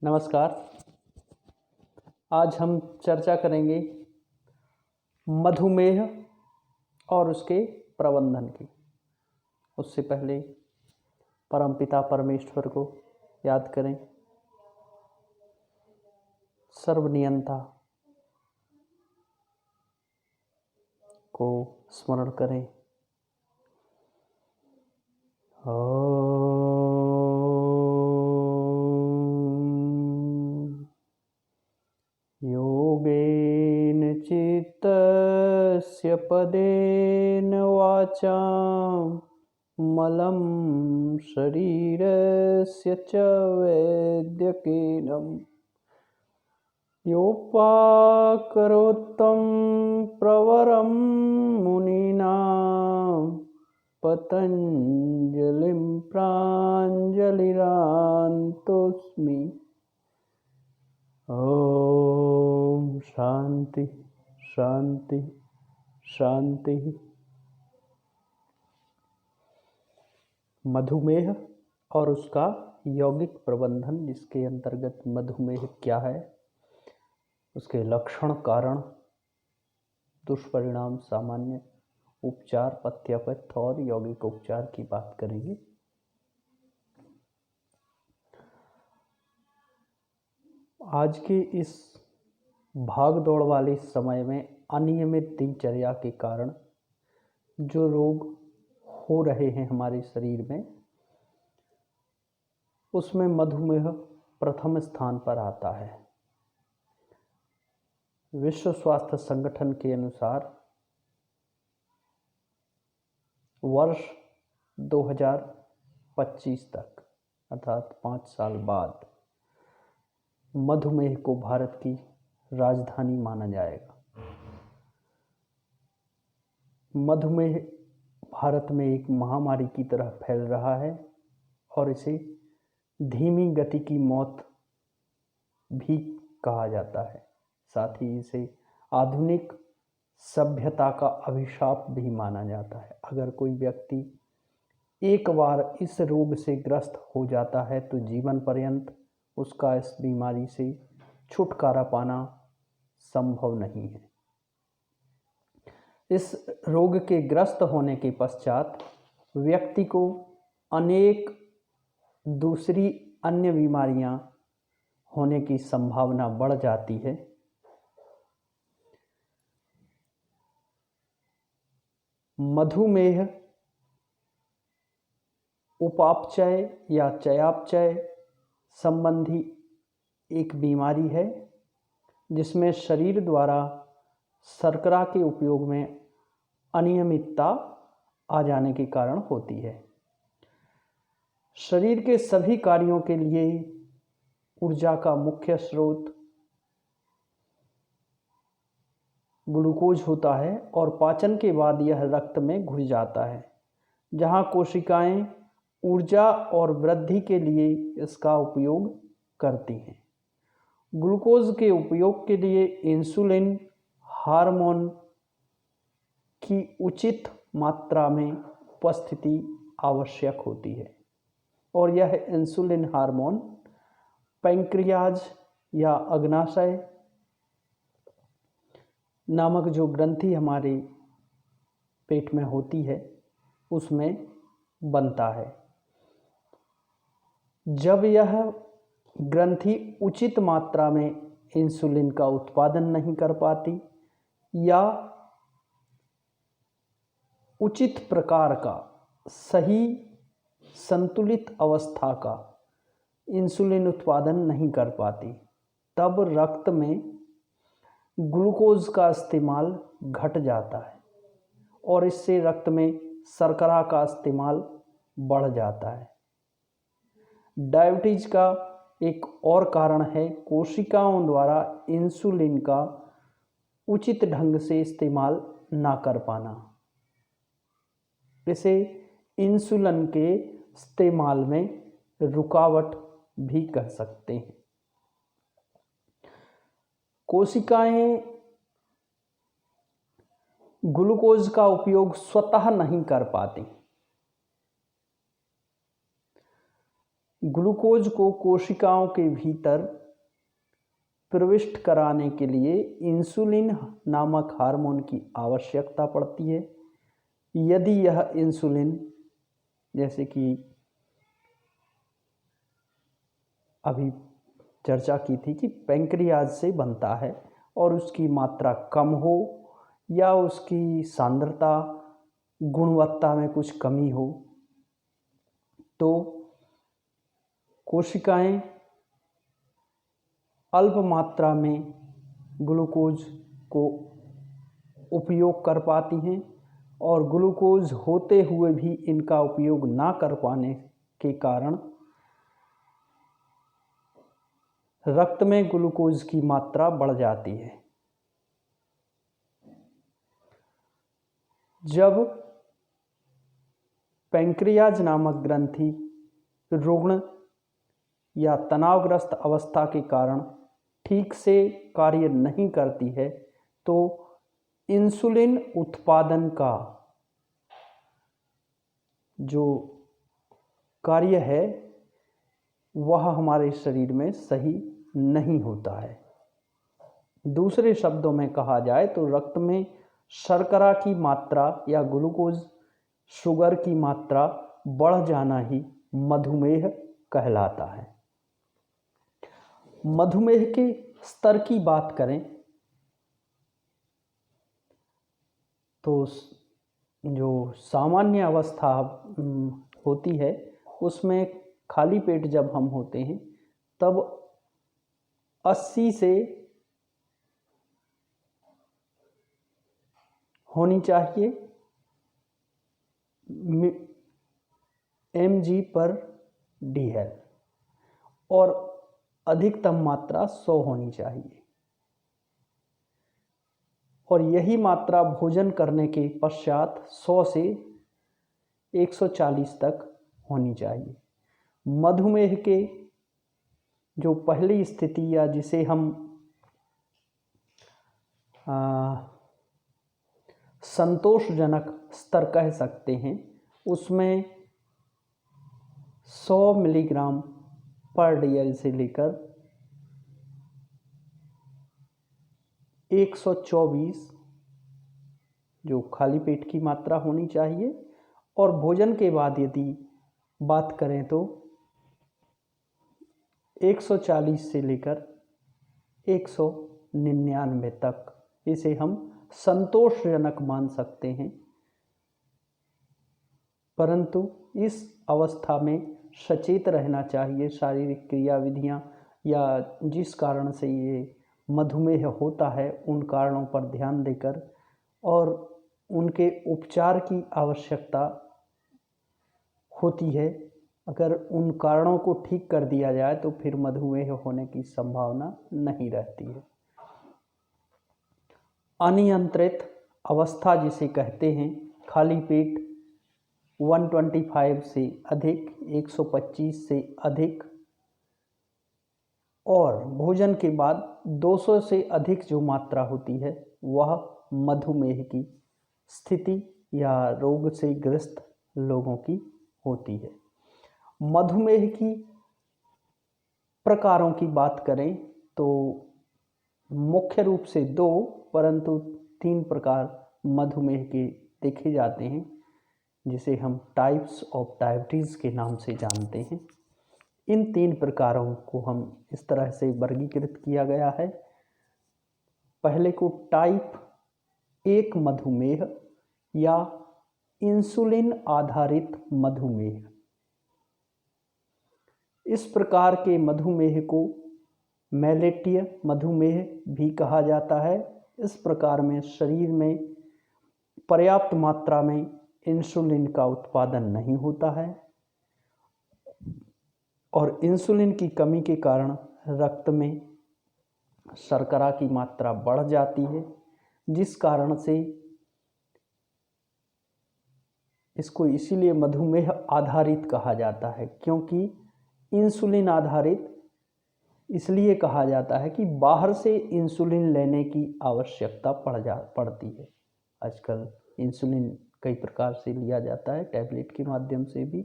नमस्कार। आज हम चर्चा करेंगे मधुमेह और उसके प्रबंधन की। उससे पहले परमपिता परमेश्वर को याद करें, सर्वनियंता को स्मरण करें। योगेन चित्तस्य पदेन वाचां मलं शरीरस्य च वैद्यकेनं योपाकरोत्तं प्रवरं मुनीनां पतञ्जलिं प्राञ्जलिरान्तोऽस्मि। ओम शांति शांति शांति। मधुमेह और उसका यौगिक प्रबंधन, जिसके अंतर्गत मधुमेह क्या है, उसके लक्षण, कारण, दुष्परिणाम, सामान्य उपचार, पथ्यापथ्य और यौगिक उपचार की बात करेंगे। आज के इस भाग दौड़ वाले समय में अनियमित दिनचर्या के कारण जो रोग हो रहे हैं हमारे शरीर में, उसमें मधुमेह प्रथम स्थान पर आता है। विश्व स्वास्थ्य संगठन के अनुसार वर्ष 2025 तक, अर्थात 5 साल बाद, मधुमेह को भारत की राजधानी माना जाएगा। मधुमेह भारत में एक महामारी की तरह फैल रहा है और इसे धीमी गति की मौत भी कहा जाता है। साथ ही इसे आधुनिक सभ्यता का अभिशाप भी माना जाता है। अगर कोई व्यक्ति एक बार इस रोग से ग्रस्त हो जाता है तो जीवन पर्यंत उसका इस बीमारी से छुटकारा पाना संभव नहीं है। इस रोग के ग्रस्त होने के पश्चात व्यक्ति को अनेक दूसरी अन्य बीमारियां होने की संभावना बढ़ जाती है। मधुमेह उपापचय या चयापचय संबंधी एक बीमारी है, जिसमें शरीर द्वारा शर्करा के उपयोग में अनियमितता आ जाने के कारण होती है। शरीर के सभी कार्यों के लिए ऊर्जा का मुख्य स्रोत ग्लूकोज होता है और पाचन के बाद यह रक्त में घुल जाता है, जहां कोशिकाएं ऊर्जा और वृद्धि के लिए इसका उपयोग करती हैं। ग्लूकोज के उपयोग के लिए इंसुलिन हार्मोन की उचित मात्रा में उपस्थिति आवश्यक होती है और यह इंसुलिन हार्मोन पैंक्रियाज या अग्नाशय नामक जो ग्रंथि हमारे पेट में होती है उसमें बनता है। जब यह ग्रंथि उचित मात्रा में इंसुलिन का उत्पादन नहीं कर पाती या उचित प्रकार का सही संतुलित अवस्था का इंसुलिन उत्पादन नहीं कर पाती, तब रक्त में ग्लूकोज का इस्तेमाल घट जाता है और इससे रक्त में शर्करा का इस्तेमाल बढ़ जाता है। डायबिटीज का एक और कारण है कोशिकाओं द्वारा इंसुलिन का उचित ढंग से इस्तेमाल ना कर पाना। इसे इंसुलिन के इस्तेमाल में रुकावट भी कह सकते हैं। कोशिकाएं ग्लूकोज का उपयोग स्वतः नहीं कर पाती, ग्लूकोज को कोशिकाओं के भीतर प्रविष्ट कराने के लिए इंसुलिन नामक हार्मोन की आवश्यकता पड़ती है। यदि यह इंसुलिन, जैसे कि अभी चर्चा की थी कि पैंक्रियाज से बनता है और उसकी मात्रा कम हो या उसकी सांद्रता गुणवत्ता में कुछ कमी हो, तो कोशिकाएं अल्प मात्रा में ग्लूकोज को उपयोग कर पाती हैं और ग्लूकोज होते हुए भी इनका उपयोग ना कर पाने के कारण रक्त में ग्लूकोज की मात्रा बढ़ जाती है। जब पैंक्रियाज नामक ग्रंथि रुग्ण या तनावग्रस्त अवस्था के कारण ठीक से कार्य नहीं करती है, तो इंसुलिन उत्पादन का जो कार्य है वह हमारे शरीर में सही नहीं होता है। दूसरे शब्दों में कहा जाए तो रक्त में शर्करा की मात्रा या ग्लूकोज शुगर की मात्रा बढ़ जाना ही मधुमेह कहलाता है। मधुमेह के स्तर की बात करें तो जो सामान्य अवस्था होती है उसमें खाली पेट जब हम होते हैं तब 80 से होनी चाहिए mg/dl और अधिकतम मात्रा 100 होनी चाहिए, और यही मात्रा भोजन करने के पश्चात 100 से 140 तक होनी चाहिए। मधुमेह के जो पहली स्थिति या जिसे हम संतोषजनक स्तर कह सकते हैं, उसमें 100 मिलीग्राम पर dl से लेकर 124 जो खाली पेट की मात्रा होनी चाहिए, और भोजन के बाद यदि बात करें तो 140 से लेकर 199 तक इसे हम संतोषजनक मान सकते हैं। परंतु इस अवस्था में सचेत रहना चाहिए। शारीरिक क्रियाविधियां या जिस कारण से ये मधुमेह होता है उन कारणों पर ध्यान देकर और उनके उपचार की आवश्यकता होती है। अगर उन कारणों को ठीक कर दिया जाए तो फिर मधुमेह होने की संभावना नहीं रहती है। अनियंत्रित अवस्था जिसे कहते हैं, खाली पेट 125 से अधिक, 125 से अधिक और भोजन के बाद 200 से अधिक जो मात्रा होती है वह मधुमेह की स्थिति या रोग से ग्रस्त लोगों की होती है। मधुमेह की प्रकारों की बात करें तो मुख्य रूप से 2 परंतु 3 प्रकार मधुमेह के देखे जाते हैं, जिसे हम टाइप्स ऑफ डायबिटीज़ के नाम से जानते हैं। इन 3 प्रकारों को हम इस तरह से वर्गीकृत किया गया है। पहले को टाइप 1 मधुमेह या इंसुलिन आधारित मधुमेह। इस प्रकार के मधुमेह को मैलेटिय मधुमेह भी कहा जाता है। इस प्रकार में शरीर में पर्याप्त मात्रा में इंसुलिन का उत्पादन नहीं होता है और इंसुलिन की कमी के कारण रक्त में शर्करा की मात्रा बढ़ जाती है, जिस कारण से इसको इसीलिए मधुमेह आधारित कहा जाता है। क्योंकि इंसुलिन आधारित इसलिए कहा जाता है कि बाहर से इंसुलिन लेने की आवश्यकता पड़ती है। आजकल इंसुलिन कई प्रकार से लिया जाता है, टैबलेट के माध्यम से भी,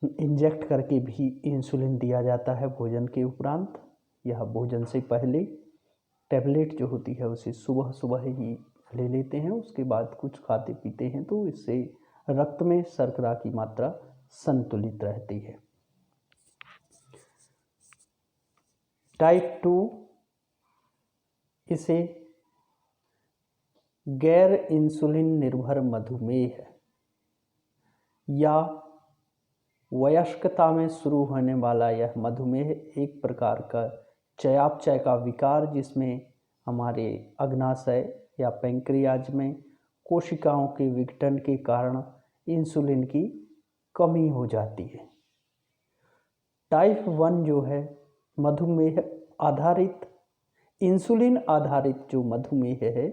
इंजेक्ट करके भी इंसुलिन दिया जाता है भोजन के उपरांत या भोजन से पहले। टैबलेट जो होती है उसे सुबह सुबह ही ले लेते हैं, उसके बाद कुछ खाते पीते हैं, तो इससे रक्त में शर्करा की मात्रा संतुलित रहती है। टाइप 2 इसे गैर इंसुलिन निर्भर मधुमेह या वयस्कता में शुरू होने वाला यह मधुमेह एक प्रकार का चयापचय का विकार, जिसमें हमारे अग्नाशय या पैंक्रियाज में कोशिकाओं के विघटन के कारण इंसुलिन की कमी हो जाती है। टाइप 1 जो है मधुमेह आधारित, इंसुलिन आधारित जो मधुमेह है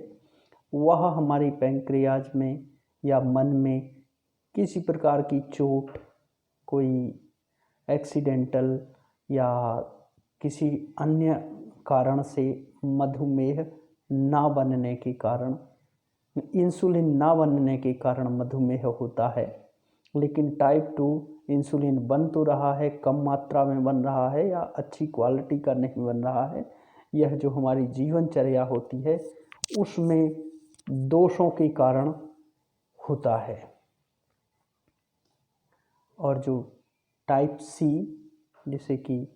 वह हमारी पैंक्रियाज में या मन में किसी प्रकार की चोट, कोई एक्सीडेंटल या किसी अन्य कारण से मधुमेह ना बनने के कारण, इंसुलिन ना बनने के कारण मधुमेह होता है। लेकिन टाइप 2 इंसुलिन बन तो रहा है, कम मात्रा में बन रहा है या अच्छी क्वालिटी का नहीं बन रहा है। यह जो हमारी जीवनचर्या होती है उसमें दोषों के कारण होता है। और जो टाइप सी, जैसे कि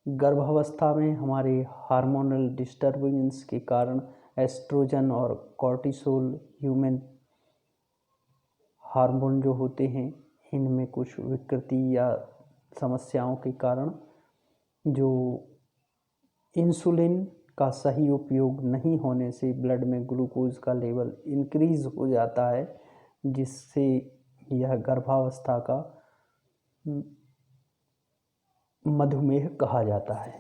गर्भावस्था में हमारे हार्मोनल डिस्टर्बेंस के कारण एस्ट्रोजन और कॉर्टिसोल ह्यूमन हार्मोन जो होते हैं इनमें कुछ विकृति या समस्याओं के कारण जो इंसुलिन का सही उपयोग नहीं होने से ब्लड में ग्लूकोज का लेवल इंक्रीज हो जाता है, जिससे यह गर्भावस्था का मधुमेह कहा जाता है।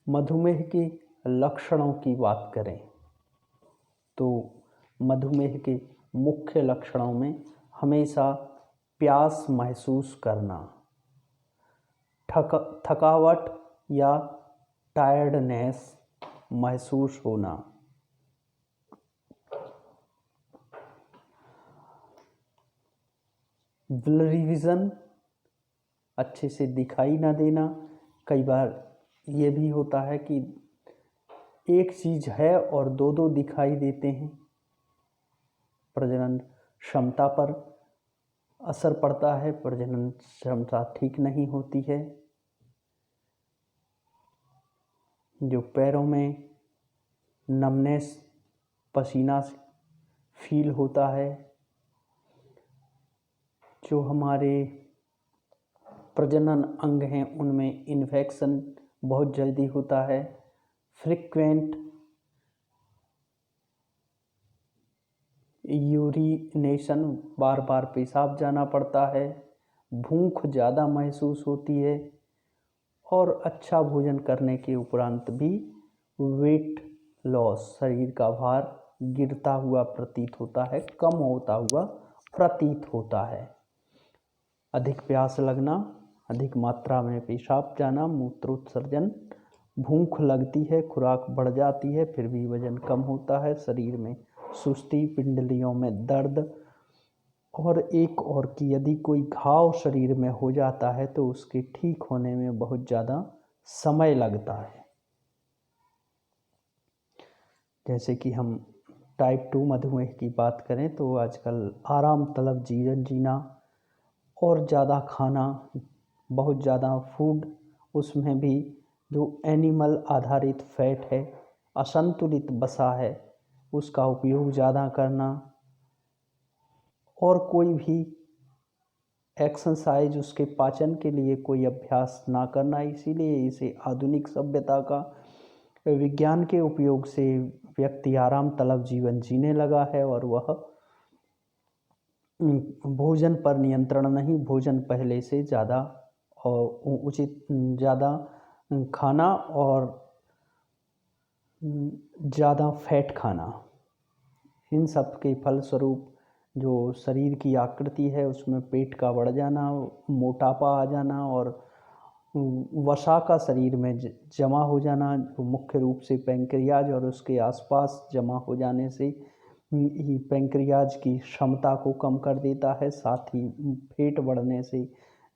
मधुमेह के लक्षणों की बात करें तो मधुमेह के मुख्य लक्षणों में हमेशा प्यास महसूस करना, थकावट या टायर्डनेस महसूस होना, ब्लरी विज़न अच्छे से दिखाई ना देना। कई बार ये भी होता है कि एक चीज़ है और दो दो दिखाई देते हैं। प्रजनन क्षमता पर असर पड़ता है, प्रजनन क्षमता ठीक नहीं होती है। जो पैरों में नमनेस, पसीना फील होता है, जो हमारे प्रजनन अंग हैं उनमें इन्फेक्शन बहुत जल्दी होता है, फ्रीक्वेंट यूरिनेशन, बार बार पेशाब जाना पड़ता है, भूख ज़्यादा महसूस होती है और अच्छा भोजन करने के उपरांत भी वेट लॉस, शरीर का भार गिरता हुआ प्रतीत होता है, कम होता हुआ प्रतीत होता है। अधिक प्यास लगना, अधिक मात्रा में पेशाब जाना, मूत्रोत्सर्जन, भूख लगती है, खुराक बढ़ जाती है फिर भी वजन कम होता है, शरीर में सुस्ती, पिंडलियों में दर्द, और एक और कि यदि कोई घाव शरीर में हो जाता है तो उसके ठीक होने में बहुत ज़्यादा समय लगता है। जैसे कि हम टाइप 2 मधुमेह की बात करें तो आजकल आराम तलब जीवन जीना और ज़्यादा खाना, बहुत ज़्यादा फूड, उसमें भी जो एनिमल आधारित फैट है, असंतुलित वसा है, उसका उपयोग ज़्यादा करना और कोई भी एक्सरसाइज, उसके पाचन के लिए कोई अभ्यास ना करना। इसीलिए इसे आधुनिक सभ्यता का विज्ञान के उपयोग से व्यक्ति आराम तलब जीवन जीने लगा है और वह भोजन पर नियंत्रण नहीं, भोजन पहले से ज़्यादा और उचित ज़्यादा खाना और ज़्यादा फैट खाना, इन सब के फलस्वरूप जो शरीर की आकृति है उसमें पेट का बढ़ जाना, मोटापा आ जाना और वसा का शरीर में जमा हो जाना, मुख्य रूप से पैंक्रियाज और उसके आसपास जमा हो जाने से पैंक्रियाज की क्षमता को कम कर देता है। साथ ही फैट बढ़ने से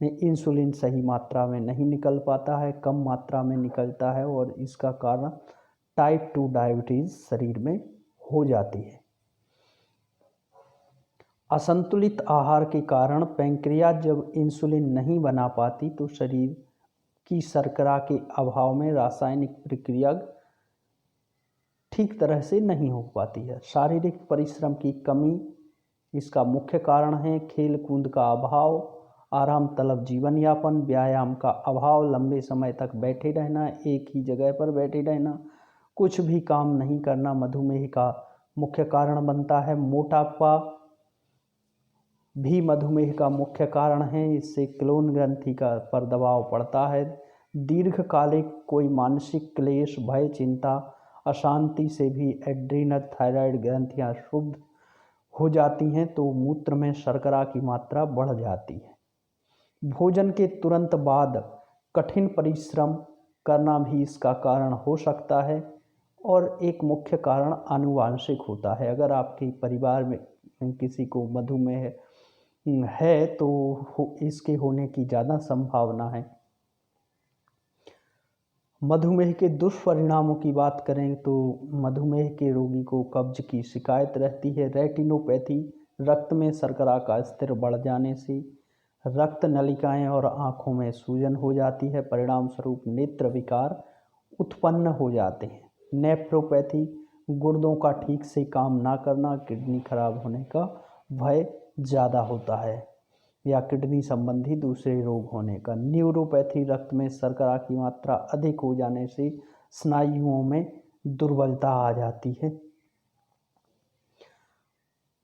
इंसुलिन सही मात्रा में नहीं निकल पाता है, कम मात्रा में निकलता है और इसका कारण टाइप 2 डायबिटीज़ शरीर में हो जाती है। असंतुलित आहार के कारण पैंक्रियाज जब इंसुलिन नहीं बना पाती तो शरीर की शर्करा के अभाव में रासायनिक प्रक्रिया ठीक तरह से नहीं हो पाती है। शारीरिक परिश्रम की कमी इसका मुख्य कारण है। खेल कूद का अभाव, आराम तलब जीवन यापन, व्यायाम का अभाव, लंबे समय तक बैठे रहना, एक ही जगह पर बैठे रहना, कुछ भी काम नहीं करना मधुमेह का मुख्य कारण बनता है। मोटापा भी मधुमेह का मुख्य कारण है। इससे क्लोन ग्रंथि का पर दबाव पड़ता है। दीर्घकालिक कोई मानसिक क्लेश, भय, चिंता, अशांति से भी एड्रीनल थायराइड ग्रंथियां शुद्ध हो जाती हैं तो मूत्र में शर्करा की मात्रा बढ़ जाती है। भोजन के तुरंत बाद कठिन परिश्रम करना भी इसका कारण हो सकता है और एक मुख्य कारण आनुवांशिक होता है। अगर आपके परिवार में किसी को मधुमेह है तो इसके होने की ज़्यादा संभावना है। मधुमेह के दुष्परिणामों की बात करें तो मधुमेह के रोगी को कब्ज की शिकायत रहती है। रेटिनोपैथी, रक्त में शर्करा का स्तर बढ़ जाने से रक्त नलिकाएं और आँखों में सूजन हो जाती है। परिणाम स्वरूप नेत्र विकार उत्पन्न हो जाते हैं। नेफ्रोपैथी, गुर्दों का ठीक से काम ना करना, किडनी खराब होने का भय ज़्यादा होता है या किडनी संबंधी दूसरे रोग होने का। न्यूरोपैथी, रक्त में शर्करा की मात्रा अधिक हो जाने से स्नायुओं में दुर्बलता आ जाती है।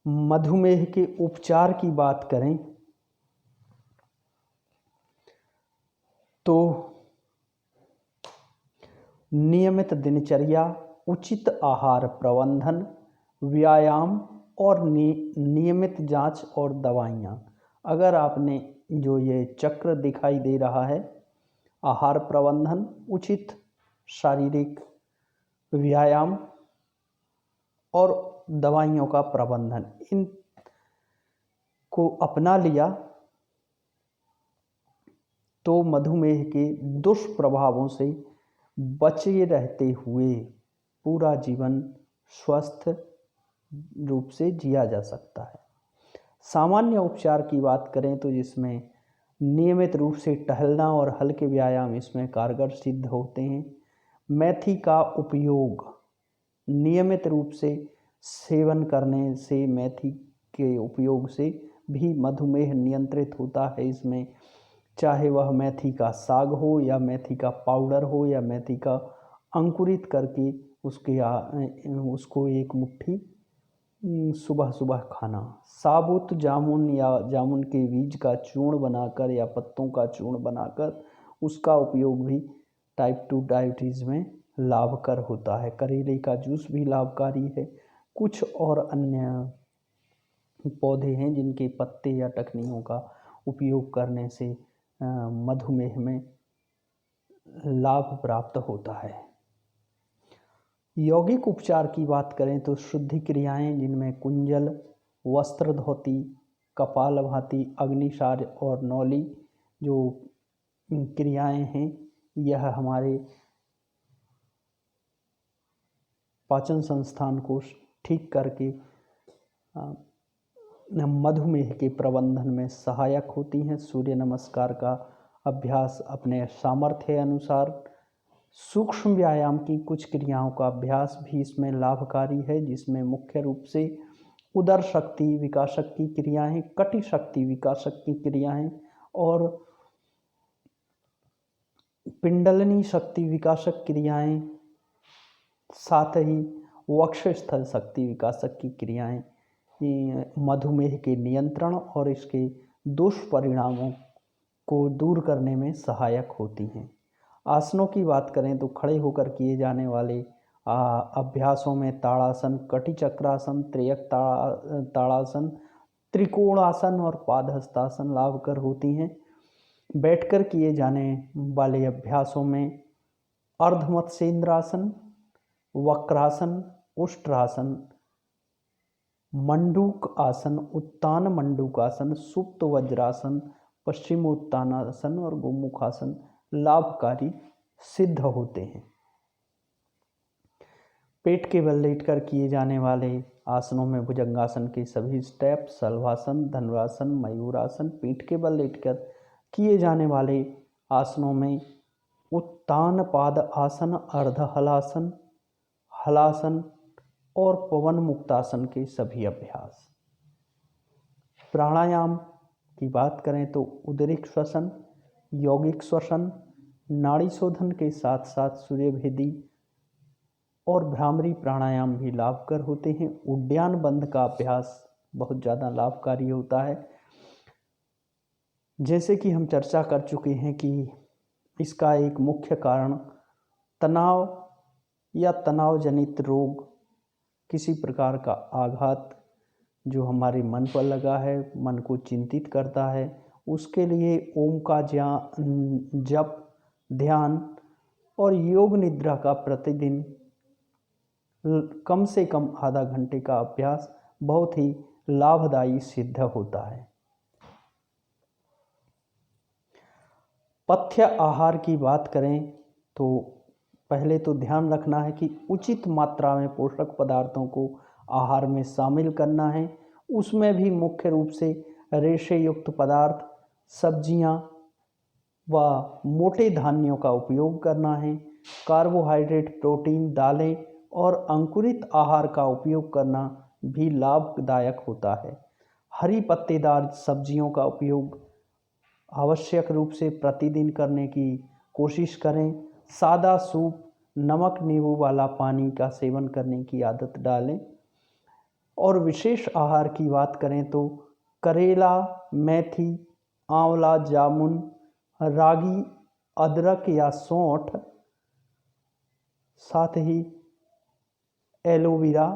मधुमेह के उपचार की बात करें तो नियमित दिनचर्या, उचित आहार प्रबंधन, व्यायाम और नियमित जांच और दवाइयाँ। अगर आपने जो ये चक्र दिखाई दे रहा है, आहार प्रबंधन, उचित शारीरिक व्यायाम और दवाइयों का प्रबंधन, इन को अपना लिया तो मधुमेह के दुष्प्रभावों से बचे रहते हुए पूरा जीवन स्वस्थ रूप से जिया जा सकता है। सामान्य उपचार की बात करें तो जिसमें नियमित रूप से टहलना और हल्के व्यायाम इसमें कारगर सिद्ध होते हैं। मेथी का उपयोग नियमित रूप से सेवन करने से, मेथी के उपयोग से भी मधुमेह नियंत्रित होता है। इसमें चाहे वह मेथी का साग हो या मेथी का पाउडर हो या मेथी का अंकुरित करके उसको एक मुट्ठी सुबह सुबह खाना। साबुत जामुन या जामुन के बीज का चूर्ण बनाकर या पत्तों का चूर्ण बनाकर उसका उपयोग भी टाइप 2 डायबिटीज़ में लाभकर होता है। करेले का जूस भी लाभकारी है। कुछ और अन्य पौधे हैं जिनके पत्ते या टहनियों का उपयोग करने से मधुमेह में लाभ प्राप्त होता है। यौगिक उपचार की बात करें तो शुद्धि क्रियाएं जिनमें कुंजल, वस्त्र धोती, कपालभाति, अग्निसार और नौली जो क्रियाएं हैं, यह हमारे पाचन संस्थान को ठीक करके मधुमेह के प्रबंधन में सहायक होती हैं। सूर्य नमस्कार का अभ्यास अपने सामर्थ्य अनुसार, सूक्ष्म व्यायाम की कुछ क्रियाओं का अभ्यास भी इसमें लाभकारी है, जिसमें मुख्य रूप से उदर शक्ति विकासक की क्रियाएं, कटी शक्ति विकासक की क्रियाएं और पिंडलनी शक्ति विकासक क्रियाएं, साथ ही वक्षस्थल शक्ति विकासक की क्रियाएं मधुमेह के नियंत्रण और इसके दुष्परिणामों को दूर करने में सहायक होती हैं। आसनों की बात करें तो खड़े होकर किए जाने वाले अभ्यासों में ताड़ासन, कटी चक्रासन, त्रियक ताड़ासन, त्रिकोणासन और पादहस्तासन लाभकर होती हैं। बैठकर किए जाने वाले अभ्यासों में अर्धमत्स्येंद्रासन, वक्रासन, उष्ट्रासन मंडूक आसन, उत्तान मंडूकासन, सुप्त वज्रासन, पश्चिमोत्तानासन और गोमुखासन लाभकारी सिद्ध होते हैं। पेट के बल लेटकर किए जाने वाले आसनों में भुजंगासन के सभी स्टेप, शलभासन, धनुरासन, मयूरासन, पीठ के बल लेटकर किए जाने वाले आसनों में उत्तान पाद आसन, अर्ध हलासन, हलासन और पवन मुक्तासन के सभी अभ्यास। प्राणायाम की बात करें तो उदरिक श्वसन, यौगिक श्वसन, नाड़ी शोधन के साथ साथ सूर्यभेदी और भ्रामरी प्राणायाम भी लाभकर होते हैं। उड्डयन बंध का अभ्यास बहुत ज़्यादा लाभकारी होता है। जैसे कि हम चर्चा कर चुके हैं कि इसका एक मुख्य कारण तनाव या तनाव जनित रोग, किसी प्रकार का आघात जो हमारे मन पर लगा है, मन को चिंतित करता है, उसके लिए ओम का जप, ध्यान और योग निद्रा का प्रतिदिन कम से कम आधा घंटे का अभ्यास बहुत ही लाभदायी सिद्ध होता है। पथ्य आहार की बात करें तो पहले तो ध्यान रखना है कि उचित मात्रा में पोषक पदार्थों को आहार में शामिल करना है। उसमें भी मुख्य रूप से रेशे युक्त पदार्थ, सब्जियां व मोटे धान्यों का उपयोग करना है। कार्बोहाइड्रेट, प्रोटीन, दालें और अंकुरित आहार का उपयोग करना भी लाभदायक होता है। हरी पत्तेदार सब्जियों का उपयोग आवश्यक रूप से प्रतिदिन करने की कोशिश करें। सादा सूप, नमक नींबू वाला पानी का सेवन करने की आदत डालें। और विशेष आहार की बात करें तो करेला, मेथी, आंवला, जामुन, रागी, अदरक या सौंठ, साथ ही एलोवेरा,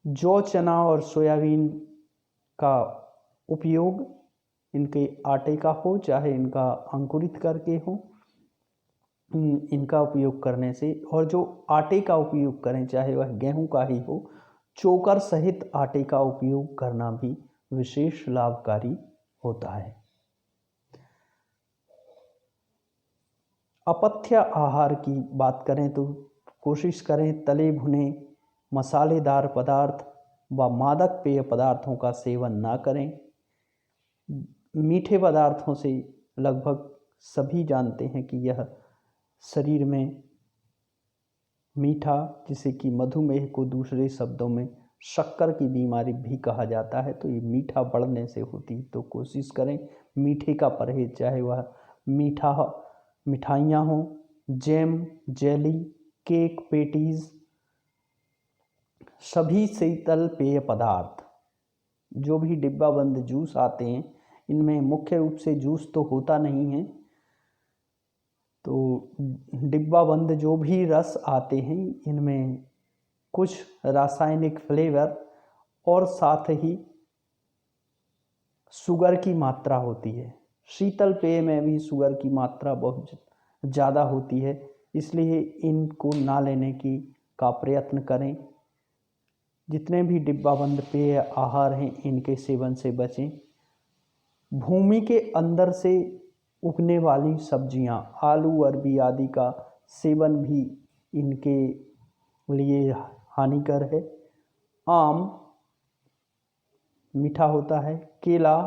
जौ, चना और सोयाबीन का उपयोग इनके आटे का हो चाहे इनका अंकुरित करके हो, इनका उपयोग करने से, और जो आटे का उपयोग करें चाहे वह गेहूं का ही हो, चोकर सहित आटे का उपयोग करना भी विशेष लाभकारी होता है। अपथ्य आहार की बात करें तो कोशिश करें तले भुने मसालेदार पदार्थ व मादक पेय पदार्थों का सेवन ना करें। मीठे पदार्थों से लगभग सभी जानते हैं कि यह शरीर में मीठा, जिसे कि मधुमेह को दूसरे शब्दों में शक्कर की बीमारी भी कहा जाता है, तो ये मीठा बढ़ने से होती। तो कोशिश करें मीठे का परहेज, चाहे वह मिठाइयाँ हों, जैम, जेली, केक, पेटीज, सभी शीतल पेय पदार्थ, जो भी डिब्बाबंद जूस आते हैं, इनमें मुख्य रूप से जूस तो होता नहीं है, तो डिब्बाबंद जो भी रस आते हैं इनमें कुछ रासायनिक फ्लेवर और साथ ही शुगर की मात्रा होती है। शीतल पेय में भी शुगर की मात्रा बहुत ज़्यादा होती है, इसलिए इनको ना लेने का प्रयत्न करें। जितने भी डिब्बाबंद पेय आहार हैं इनके सेवन से बचें। भूमि के अंदर से उगने वाली सब्जियां, आलू, अरबी आदि का सेवन भी इनके लिए हानिकर है। आम मीठा होता है, केला,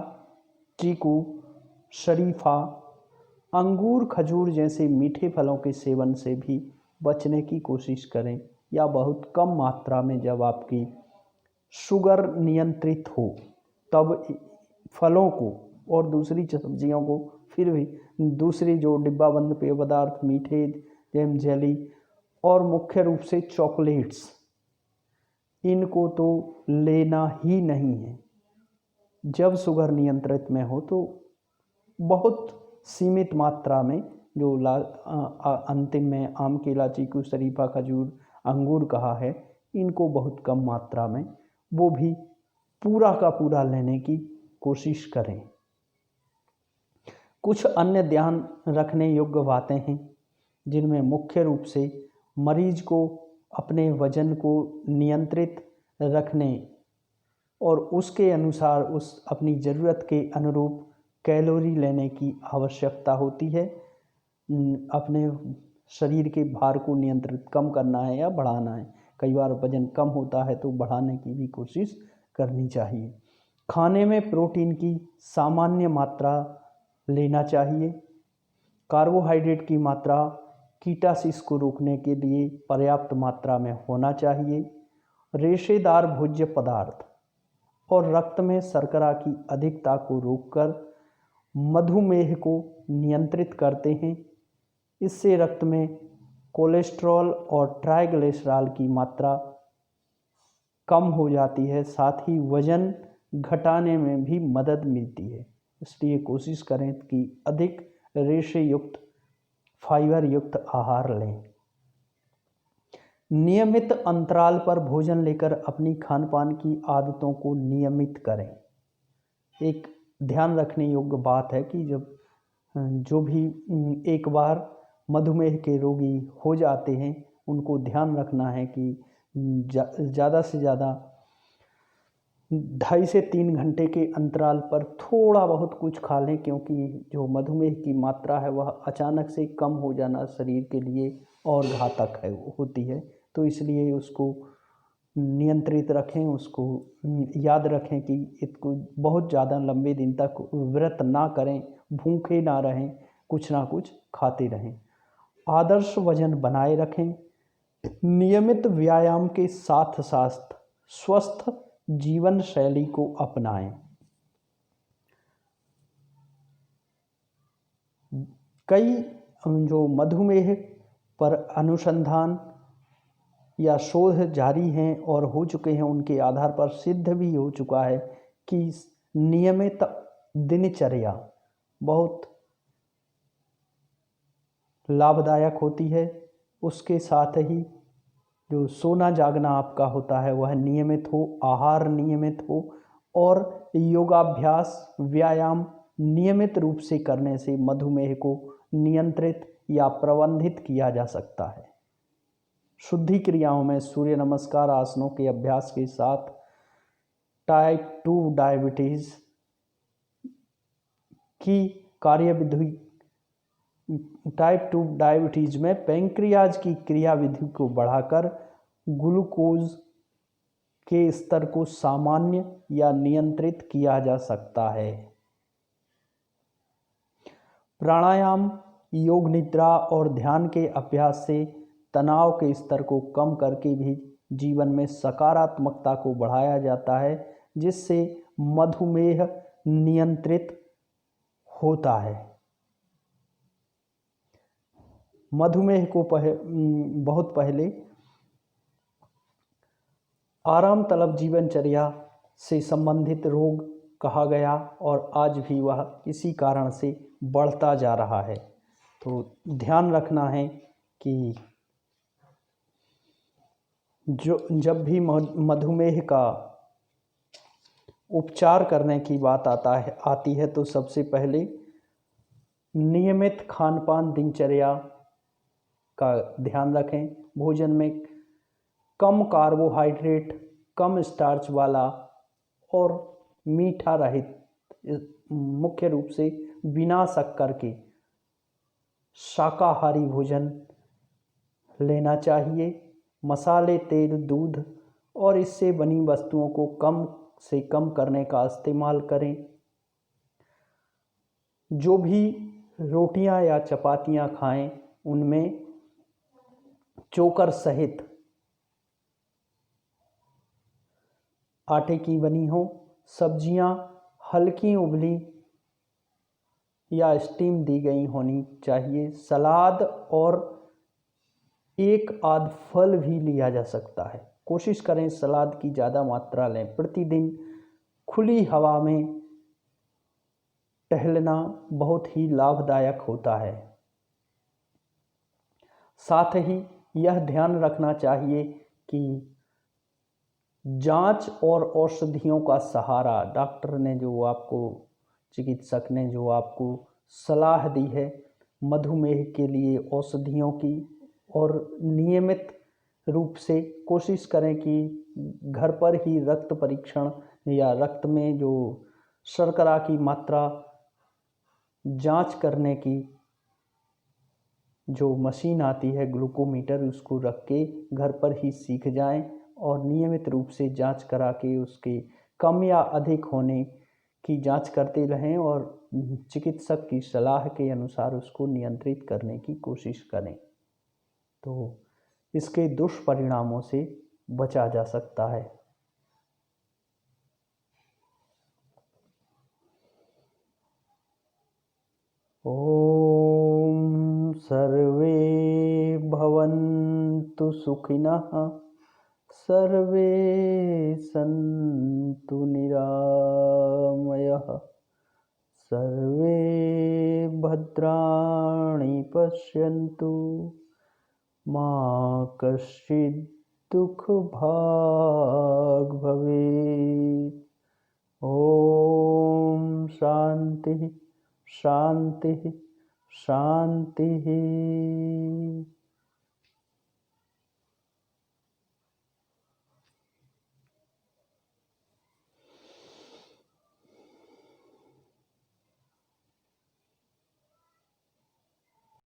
चीकू, शरीफा, अंगूर, खजूर जैसे मीठे फलों के सेवन से भी बचने की कोशिश करें, या बहुत कम मात्रा में जब आपकी शुगर नियंत्रित हो तब फलों को और दूसरी सब्जियों को, फिर भी दूसरी जो डिब्बाबंद पेय पदार्थ, मीठे, जैम, जेली और मुख्य रूप से चॉकलेट्स, इनको तो लेना ही नहीं है। जब शुगर नियंत्रित में हो तो बहुत सीमित मात्रा में, जो अंतिम में आम, केला, चीकू, शरीफा, खजूर, अंगूर कहा है, इनको बहुत कम मात्रा में, वो भी पूरा का पूरा लेने की कोशिश करें। कुछ अन्य ध्यान रखने योग्य बातें हैं, जिनमें मुख्य रूप से मरीज को अपने वजन को नियंत्रित रखने और उसके अनुसार उस अपनी ज़रूरत के अनुरूप कैलोरी लेने की आवश्यकता होती है। अपने शरीर के भार को नियंत्रित कम करना है या बढ़ाना है। कई बार वजन कम होता है तो बढ़ाने की भी कोशिश करनी चाहिए। खाने में प्रोटीन की सामान्य मात्रा लेना चाहिए। कार्बोहाइड्रेट की मात्रा कीटासिस को रोकने के लिए पर्याप्त मात्रा में होना चाहिए। रेशेदार भोज्य पदार्थ और रक्त में शर्करा की अधिकता को रोककर मधुमेह को नियंत्रित करते हैं। इससे रक्त में कोलेस्ट्रॉल और ट्राइग्लिसराइड की मात्रा कम हो जाती है, साथ ही वजन घटाने में भी मदद मिलती है। इसलिए कोशिश करें कि अधिक रेशे युक्त फाइबर युक्त आहार लें। नियमित अंतराल पर भोजन लेकर अपनी खान पान की आदतों को नियमित करें। एक ध्यान रखने योग्य बात है कि जब जो भी एक बार मधुमेह के रोगी हो जाते हैं उनको ध्यान रखना है कि ज़्यादा से ज़्यादा 2.5 से 3 घंटे के अंतराल पर थोड़ा बहुत कुछ खा लें, क्योंकि जो मधुमेह की मात्रा है वह अचानक से कम हो जाना शरीर के लिए और घातक होती है। तो इसलिए उसको नियंत्रित रखें, उसको याद रखें कि इसको बहुत ज़्यादा लंबे दिन तक व्रत ना करें, भूखे ना रहें, कुछ ना कुछ खाते रहें। आदर्श वजन बनाए रखें। नियमित व्यायाम के साथ साथ स्वस्थ जीवन शैली को अपनाएं। कई जो मधुमेह पर अनुसंधान या शोध जारी हैं और हो चुके हैं, उनके आधार पर सिद्ध भी हो चुका है कि नियमित दिनचर्या बहुत लाभदायक होती है। उसके साथ ही जो सोना जागना आपका होता है वह नियमित हो, आहार नियमित हो और योगाभ्यास व्यायाम नियमित रूप से करने से मधुमेह को नियंत्रित या प्रबंधित किया जा सकता है। शुद्धि क्रियाओं में सूर्य नमस्कार आसनों के अभ्यास के साथ टाइप 2 डायबिटीज़ की कार्यविधि टाइप 2 डायबिटीज़ में पैंक्रियाज की क्रियाविधि को बढ़ाकर ग्लूकोज के स्तर को सामान्य या नियंत्रित किया जा सकता है। प्राणायाम, योग निद्रा और ध्यान के अभ्यास से तनाव के स्तर को कम करके भी जीवन में सकारात्मकता को बढ़ाया जाता है, जिससे मधुमेह नियंत्रित होता है। मधुमेह को बहुत पहले आराम तलब जीवनचर्या से संबंधित रोग कहा गया और आज भी वह इसी कारण से बढ़ता जा रहा है। तो ध्यान रखना है कि जब भी मधुमेह का उपचार करने की बात आती है तो सबसे पहले नियमित खान पान दिनचर्या का ध्यान रखें। भोजन में कम कार्बोहाइड्रेट, कम स्टार्च वाला और मीठा रहित, मुख्य रूप से बिना शक्कर के शाकाहारी भोजन लेना चाहिए। मसाले, तेल, दूध और इससे बनी वस्तुओं को कम से कम करने का इस्तेमाल करें। जो भी रोटियां या चपातियां खाएं उनमें चोकर सहित आटे की बनी हो। सब्जियां हल्की उबली या स्टीम दी गई होनी चाहिए। सलाद और एक आध फल भी लिया जा सकता है। कोशिश करें सलाद की ज़्यादा मात्रा लें। प्रतिदिन खुली हवा में टहलना बहुत ही लाभदायक होता है। साथ ही यह ध्यान रखना चाहिए कि जांच और औषधियों का सहारा, डॉक्टर ने जो आपको, चिकित्सक ने जो आपको सलाह दी है मधुमेह के लिए औषधियों की और नियमित रूप से कोशिश करें कि घर पर ही रक्त परीक्षण या रक्त में जो शर्करा की मात्रा जांच करने की जो मशीन आती है ग्लूकोमीटर, उसको रख के घर पर ही सीख जाएं और नियमित रूप से जांच करा के उसके कम या अधिक होने की जांच करते रहें और चिकित्सक की सलाह के अनुसार उसको नियंत्रित करने की कोशिश करें, तो इसके दुष्परिणामों से बचा जा सकता है। ओम सर्वे भवन्तु सुखिनः, सर्वे सन्तु निरामयाः, सर्वे भद्राणि पश्यन्तु, मा कश्चित् दुःखभाग् भवेत्। ओम शांति शांति शांति।